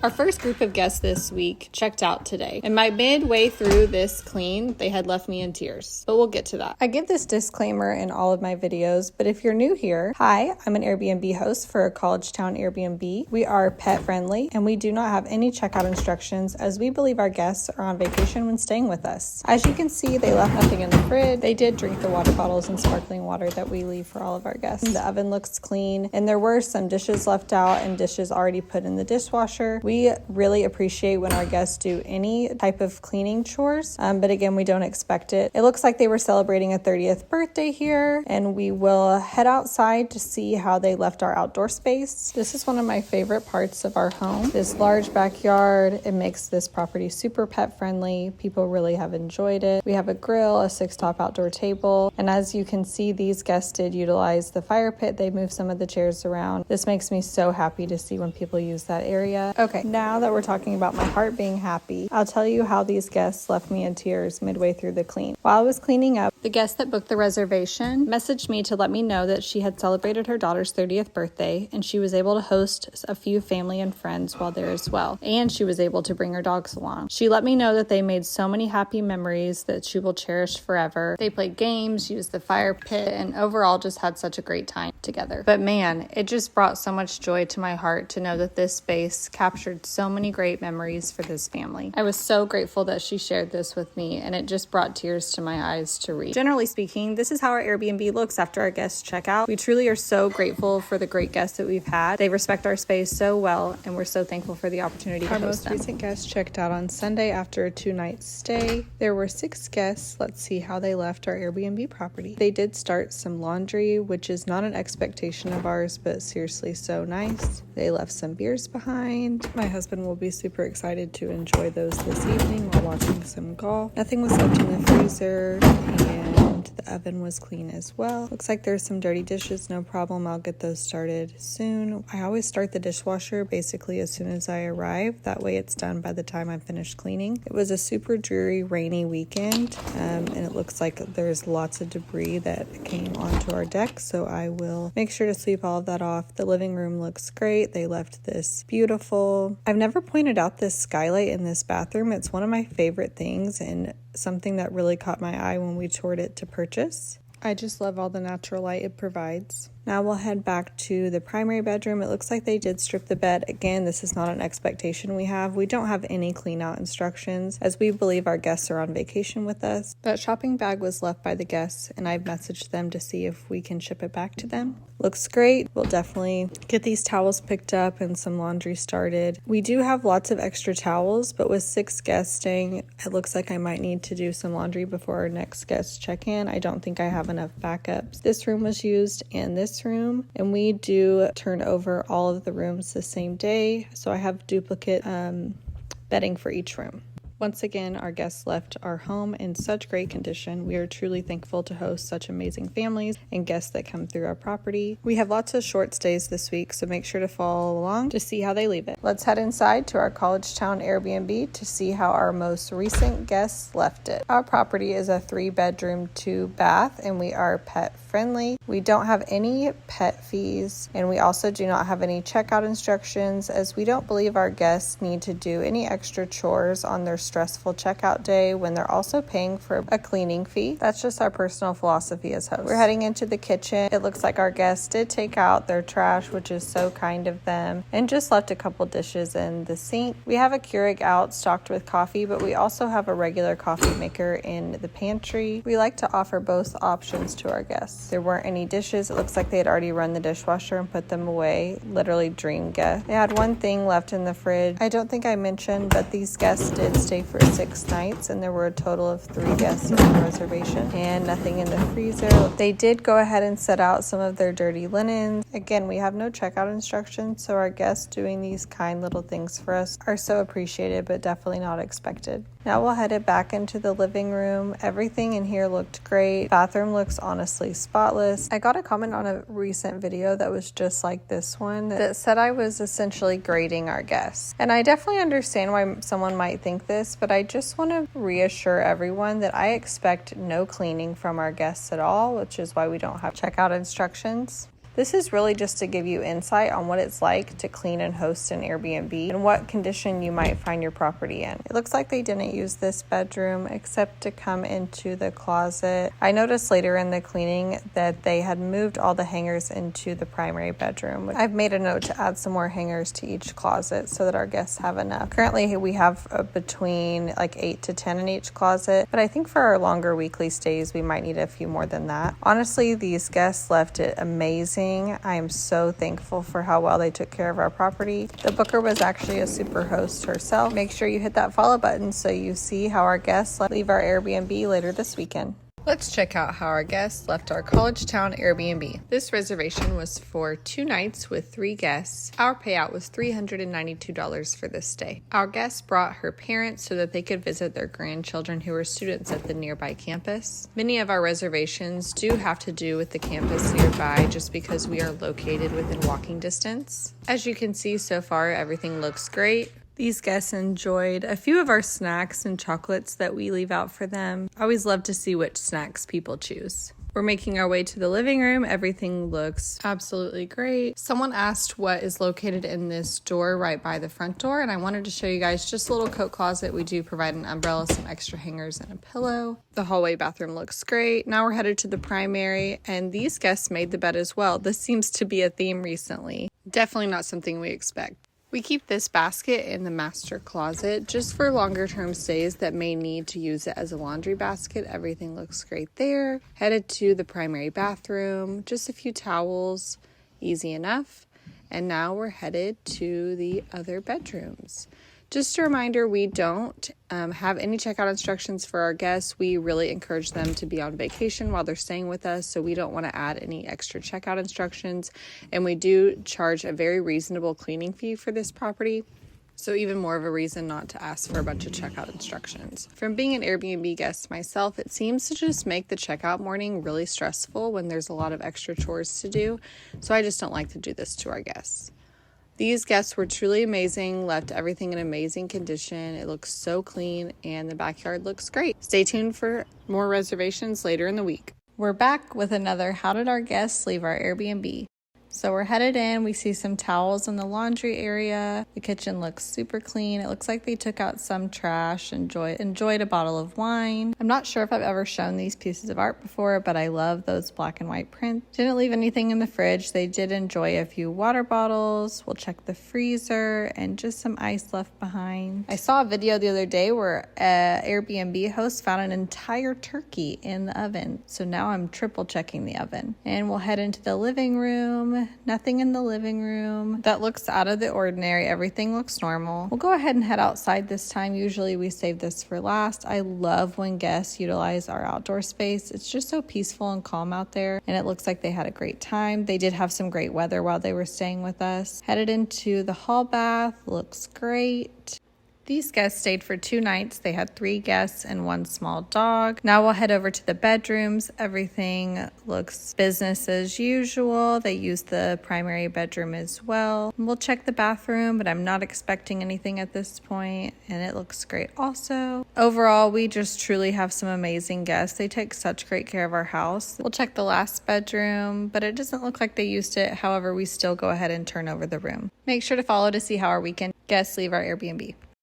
Our first group of guests this week checked out today, and by midway through this clean, they had left me in tears, but we'll get to that. I give this disclaimer in all of my videos, but if you're new here, hi, I'm an Airbnb host for a college town Airbnb. We are pet friendly, and we do not have any checkout instructions as we believe our guests are on vacation when staying with us. As you can see, they left nothing in the fridge. They did drink the water bottles and sparkling water that we leave for all of our guests. The oven looks clean, and there were some dishes left out and dishes already put in the dishwasher. We really appreciate when our guests do any type of cleaning chores, but again, we don't expect it. It looks like they were celebrating a 30th birthday here, and we will head outside to see how they left our outdoor space. This is one of my favorite parts of our home. This large backyard, it makes this property super pet friendly. People really have enjoyed it. We have a grill, a 6-top outdoor table, and as you can see, these guests did utilize the fire pit. They moved some of the chairs around. This makes me so happy to see when people use that area. Okay, now that we're talking about my heart being happy, I'll tell you how these guests left me in tears midway through the clean. While I was cleaning up, the guest that booked the reservation messaged me to let me know that she had celebrated her daughter's 30th birthday and she was able to host a few family and friends while there as well. And she was able to bring her dogs along. She let me know that they made so many happy memories that she will cherish forever. They played games, used the fire pit, and overall just had such a great time together. But man, it just brought so much joy to my heart to know that this space captured so many great memories for this family. I was so grateful that she shared this with me, and it just brought tears to my eyes to read. Generally speaking, this is how our Airbnb looks after our guests check out. We truly are so grateful for the great guests that we've had. They respect our space so well, and we're so thankful for the opportunity to host them. Our most recent guests checked out on Sunday after a 2-night stay. There were 6 guests. Let's see how they left our Airbnb property. They did start some laundry, which is not an expectation of ours, but seriously so nice. They left some beers behind. My husband will be super excited to enjoy those this evening while watching some golf. Nothing was left in the freezer, and the oven was clean as well. Looks like there's some dirty dishes, no problem. I'll get those started soon. I always start the dishwasher basically as soon as I arrive. That way it's done by the time I'm finished cleaning. It was a super dreary, rainy weekend, and it looks like there's lots of debris that came onto our deck, so I will make sure to sweep all of that off. The living room looks great. They left this beautiful. I've never pointed out this skylight in this bathroom. It's one of my favorite things and something that really caught my eye when we toured it to purchase. I just love all the natural light it provides. Now we'll head back to the primary bedroom. It looks like they did strip the bed. Again, this is not an expectation we have. We don't have any clean out instructions as we believe our guests are on vacation with us. That shopping bag was left by the guests and I've messaged them to see if we can ship it back to them. Looks great. We'll definitely get these towels picked up and some laundry started. We do have lots of extra towels, but with 6 guests staying, it looks like I might need to do some laundry before our next guests check in. I don't think I have enough backups. This room was used and this room, and we do turn over all of the rooms the same day, so I have duplicate bedding for each room. Once again, our guests left our home in such great condition. We are truly thankful to host such amazing families and guests that come through our property. We have lots of short stays this week, so make sure to follow along to see how they leave it. Let's head inside to our college town Airbnb to see how our most recent guests left it. Our property is a 3-bedroom, 2-bath, and we are pet friendly. We don't have any pet fees, and we also do not have any checkout instructions as we don't believe our guests need to do any extra chores on their stressful checkout day when they're also paying for a cleaning fee. That's just our personal philosophy as hosts. We're heading into the kitchen. It looks like our guests did take out their trash, which is so kind of them, and just left a couple dishes in the sink. We have a Keurig out stocked with coffee, but we also have a regular coffee maker in the pantry. We like to offer both options to our guests. There weren't any dishes. It looks like they had already run the dishwasher and put them away. Literally dream guest. They had one thing left in the fridge. I don't think I mentioned, but these guests did stay for 6 nights, and there were a total of 3 guests on the reservation and nothing in the freezer. They did go ahead and set out some of their dirty linens. Again, we have no checkout instructions, so our guests doing these kind little things for us are so appreciated, but definitely not expected. Now we'll head it back into the living room. Everything in here looked great. Bathroom looks honestly spotless. I got a comment on a recent video that was just like this one that said I was essentially grading our guests. And I definitely understand why someone might think this, but I just want to reassure everyone that I expect no cleaning from our guests at all, which is why we don't have checkout instructions. This is really just to give you insight on what it's like to clean and host an Airbnb and what condition you might find your property in. It looks like they didn't use this bedroom except to come into the closet. I noticed later in the cleaning that they had moved all the hangers into the primary bedroom. I've made a note to add some more hangers to each closet so that our guests have enough. Currently we have between like 8 to 10 in each closet, but I think for our longer weekly stays we might need a few more than that. Honestly, these guests left it amazing. I am so thankful for how well they took care of our property. The booker was actually a super host herself. Make sure you hit that follow button so you see how our guests leave our Airbnb later this weekend. Let's check out how our guests left our college town Airbnb. This reservation was for 2 nights with 3 guests. Our payout was $392 for this stay. Our guest brought her parents so that they could visit their grandchildren who were students at the nearby campus. Many of our reservations do have to do with the campus nearby just because we are located within walking distance. As you can see so far, everything looks great. These guests enjoyed a few of our snacks and chocolates that we leave out for them. I always love to see which snacks people choose. We're making our way to the living room. Everything looks absolutely great. Someone asked what is located in this door right by the front door, and I wanted to show you guys just a little coat closet. We do provide an umbrella, some extra hangers, and a pillow. The hallway bathroom looks great. Now we're headed to the primary, and these guests made the bed as well. This seems to be a theme recently. Definitely not something we expect. We keep this basket in the master closet just for longer term stays that may need to use it as a laundry basket. Everything looks great there. Headed to the primary bathroom, just a few towels, easy enough. And now we're headed to the other bedrooms. Just a reminder, we don't have any checkout instructions for our guests. We really encourage them to be on vacation while they're staying with us, so we don't want to add any extra checkout instructions. And we do charge a very reasonable cleaning fee for this property, so even more of a reason not to ask for a bunch of checkout instructions. From being an Airbnb guest myself, it seems to just make the checkout morning really stressful when there's a lot of extra chores to do, so I just don't like to do this to our guests. These guests were truly amazing, left everything in amazing condition. It looks so clean and the backyard looks great. Stay tuned for more reservations later in the week. We're back with another How Did Our Guests Leave Our Airbnb? So we're headed in. We see some towels in the laundry area. The kitchen looks super clean. It looks like they took out some trash, enjoyed a bottle of wine. I'm not sure if I've ever shown these pieces of art before, but I love those black and white prints. Didn't leave anything in the fridge. They did enjoy a few water bottles. We'll check the freezer and just some ice left behind. I saw a video the other day where an Airbnb host found an entire turkey in the oven. So now I'm triple checking the oven. And we'll head into the living room. Nothing in the living room that looks out of the ordinary. Everything looks normal. We'll go ahead and head outside this time. Usually we save this for last. I love when guests utilize our outdoor space. It's just so peaceful and calm out there, and it looks like they had a great time. They did have some great weather while they were staying with us. Headed into the hall bath. Looks great. These guests stayed for 2 nights. They had 3 guests and 1 small dog. Now we'll head over to the bedrooms. Everything looks business as usual. They used the primary bedroom as well. We'll check the bathroom, but I'm not expecting anything at this point, and it looks great also. Overall, we just truly have some amazing guests. They take such great care of our house. We'll check the last bedroom, but it doesn't look like they used it. However, we still go ahead and turn over the room. Make sure to follow to see how our weekend guests leave our Airbnb.